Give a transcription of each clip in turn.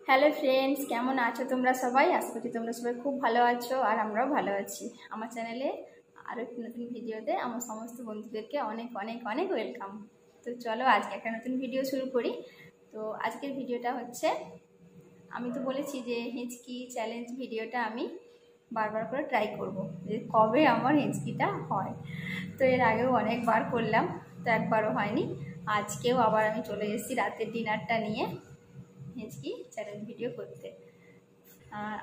Hello friends, কেমন আছো তোমরা সবাই? আশা করছি তোমরা সবাই খুব ভালো আছো আর আমরাও ভালো আছি। আমার চ্যানেলে আরও একটি নতুন ভিডিওতে আমার সমস্ত বন্ধুদেরকে অনেক অনেক অনেক ওয়েলকাম। তো চলো আজকে একটা নতুন ভিডিও শুরু করি। তো আজকের ভিডিওটা হচ্ছে, আমি তো বলেছি যে হিচকি চ্যালেঞ্জ ভিডিওটা আমি বারবার করে ট্রাই করব যে কবে আমার হিচকিটা হয়। তো এর আগেও অনেকবার করলাম, তো একবারও হয়নি। আজকেও আবার আমি চলে এসেছি রাতের ডিনারটা নিয়ে হিচকি চ্যালেঞ্জ ভিডিও করতে।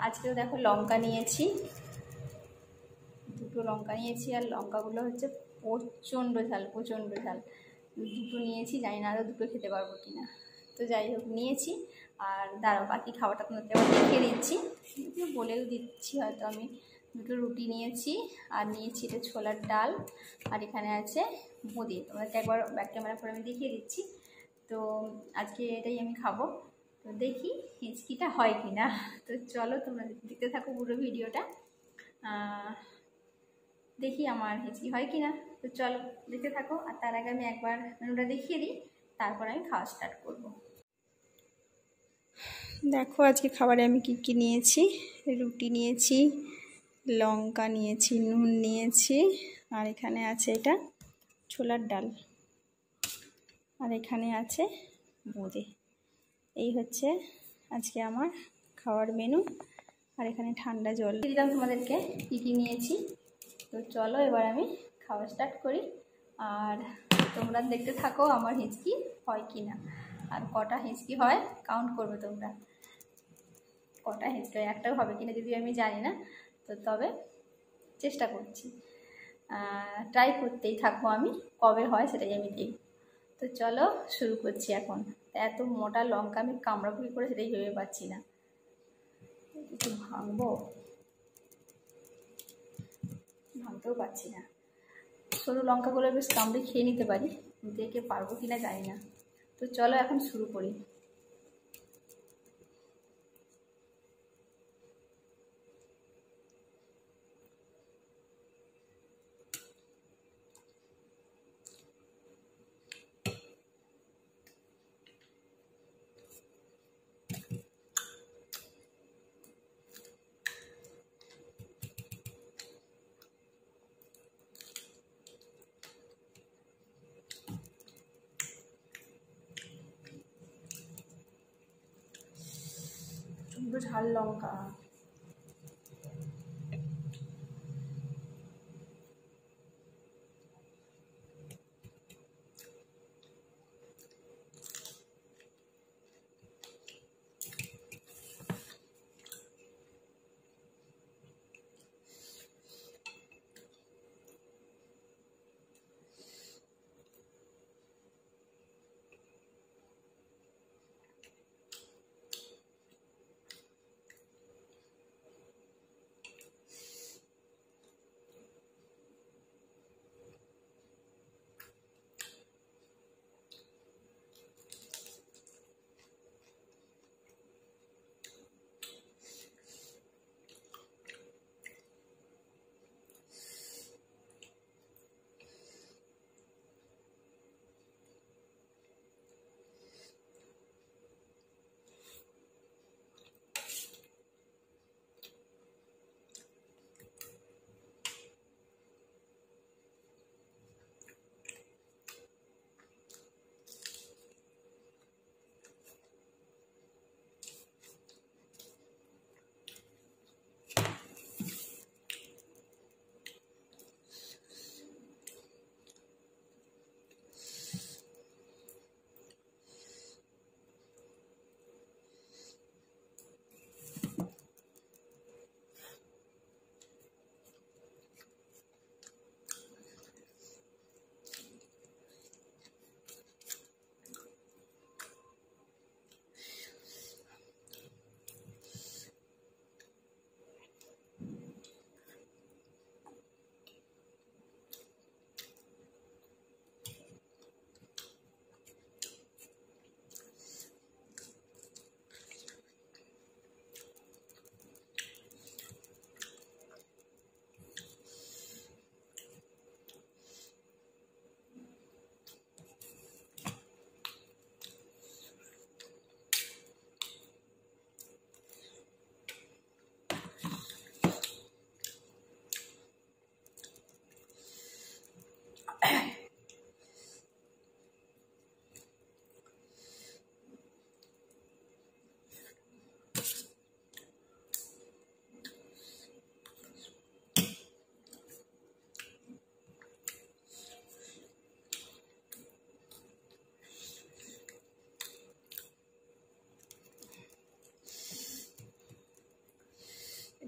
আজকেও দেখো লঙ্কা নিয়েছি, দুটো লঙ্কা নিয়েছি, আর লঙ্কাগুলো হচ্ছে প্রচণ্ড ঝাল, প্রচণ্ড ঝাল। দুটো নিয়েছি, জানি না আরও দুটো খেতে পারবো কিনা। তো যাই হোক নিয়েছি। আর দাঁড়াও, বাকি খাবারটা তোমাকে আবার দেখিয়ে দিচ্ছি, বলেও দিচ্ছি হয়তো। আমি দুটো রুটি নিয়েছি, আর নিয়েছি এটা ছোলার ডাল, আর এখানে আছে বোঁদে। তোমাদেরকে একবার ব্যাক ক্যামেরা করে আমি দেখিয়ে দিচ্ছি। তো আজকে এটাই আমি খাবো। তো দেখি হিচকিটা হয় কি না। তো চলো তোমরা দেখতে থাকো পুরো ভিডিওটা, দেখি আমার হিচকি হয় কি না। তো চলো দেখতে থাকো। আর তার আগে আমি একবার মেনুটা দেখিয়ে দিই, তারপর আমি খাওয়া স্টার্ট করব। দেখো আজকে খাবারে আমি কি কি নিয়েছি। রুটি নিয়েছি, লঙ্কা নিয়েছি, নুন নিয়েছি, আর এখানে আছে এটা ছোলার ডাল, আর এখানে আছে বোঁদে। এই হচ্ছে আজকে আমার খাওয়ার মেনু। আর এখানে ঠান্ডা জল দিলাম তোমাদেরকে কী কী নিয়েছি। তো চলো এবার আমি খাওয়া স্টার্ট করি, আর তোমরা দেখতে থাকো আমার হিচকি হয় কি না। আর কটা হিচকি হয় কাউন্ট করবে তোমরা, কটা হিচকি হয়। একটাও হবে কিনা যদি আমি জানি না, তো তবে চেষ্টা করছি, ট্রাই করতেই থাকবো আমি, কবে হয় সেটাই আমি দেখব। তো চলো শুরু করছি এখন। এত মোটা লঙ্কা আমি কামড়াকুড়ি করে সেটাই ভেবে পাচ্ছি না, একটু ভাঙতেও পারছি না। সরু লঙ্কাগুলো বেশ কামড়ে খেয়ে নিতে পারি, দেখে পারবো কিনা জানি না। তো চলো এখন শুরু করি। প্রচণ্ড ঝাল লঙ্কা।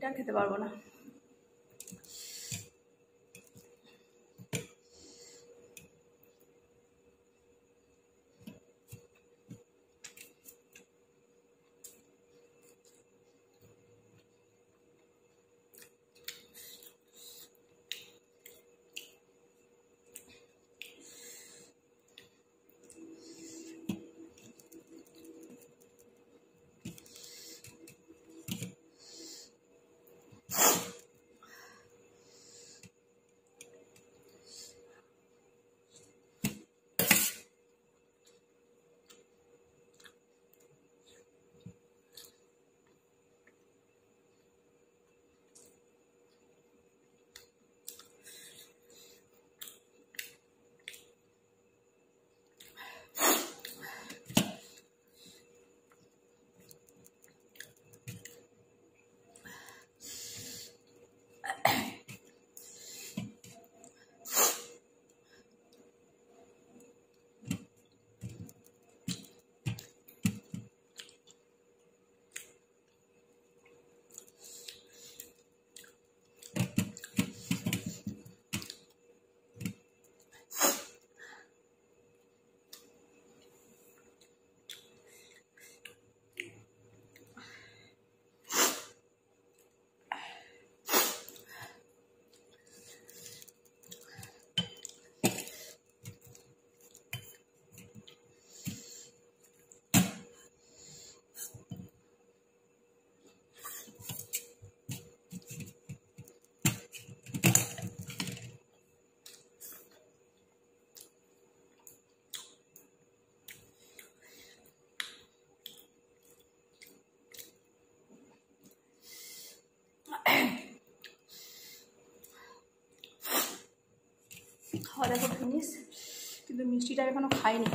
এটা খেতে পারবো না। খাওয়া দেখো ফিনিশ, কিন্তু মিষ্টিটা এখনো খাইনি,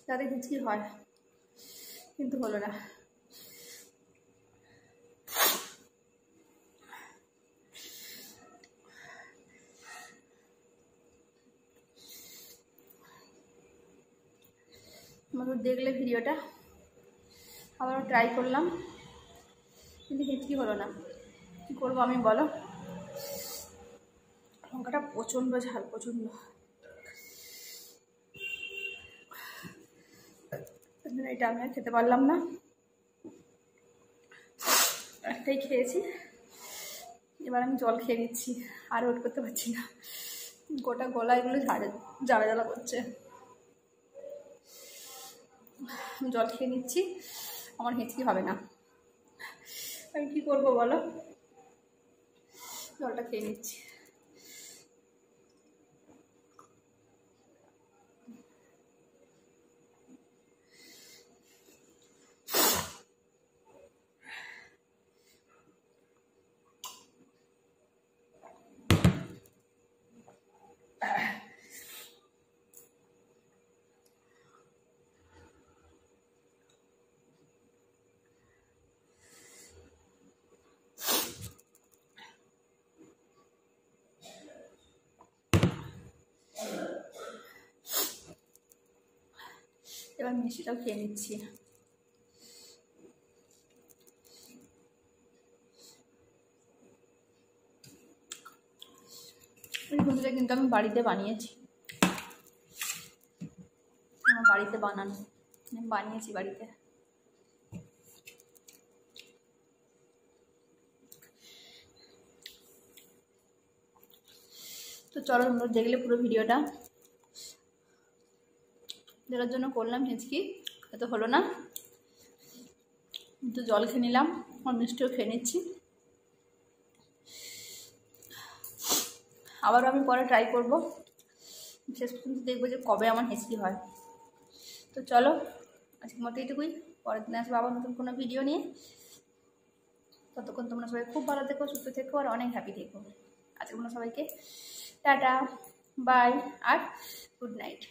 যাতে কিছু হয়, কিন্তু হলো না। আমাকে দেখলে ভিডিওটা আবার ট্রাই করলাম, কিন্তু হিচকি হলো না। কী করবো আমি বলো? লঙ্কাটা প্রচণ্ড ঝাল, প্রচণ্ড। এটা আমি আর খেতে পারলাম না, একটাই খেয়েছি। এবার আমি জল খেয়ে নিচ্ছি, আর ওয়েট করতে পারছি না, গোটা গলা এগুলো জ্বালা জ্বালা করছে। জল খেয়ে নিচ্ছি, আমার হিচকি হবে না। আমি কী করবো বলো? জলটা খেয়ে নিচ্ছি। এবার মিষ্টিটাও খেয়ে নিচ্ছি। এই বন্ধুটা কিন্তু আমি বাড়িতে বানিয়েছি, আমার বাড়িতে বানানো, আমি বানিয়েছি বাড়িতে। তো চলো, তোমরা দেখলে পুরো ভিডিওটা, যেটার জন্য করলাম হিচকি, এত হলো না, তো জল খেয়ে নিলাম, আর মিষ্টিও খেয়ে নিচ্ছি। আবারও আমি পরে ট্রাই করব, শেষ পর্যন্ত দেখবো যে কবে আমার হিচকি হয়। তো চলো, আজকের মতো এইটুকুই, পরের দিন আসবো আবার নতুন কোনো ভিডিও নিয়ে। ততক্ষণ তোমরা সবাই খুব ভালো থেকো, সুস্থ থেকো, আর অনেক হ্যাপি থেকো। আজকের মতো সবাইকে টাটা, বাই, আর গুড নাইট।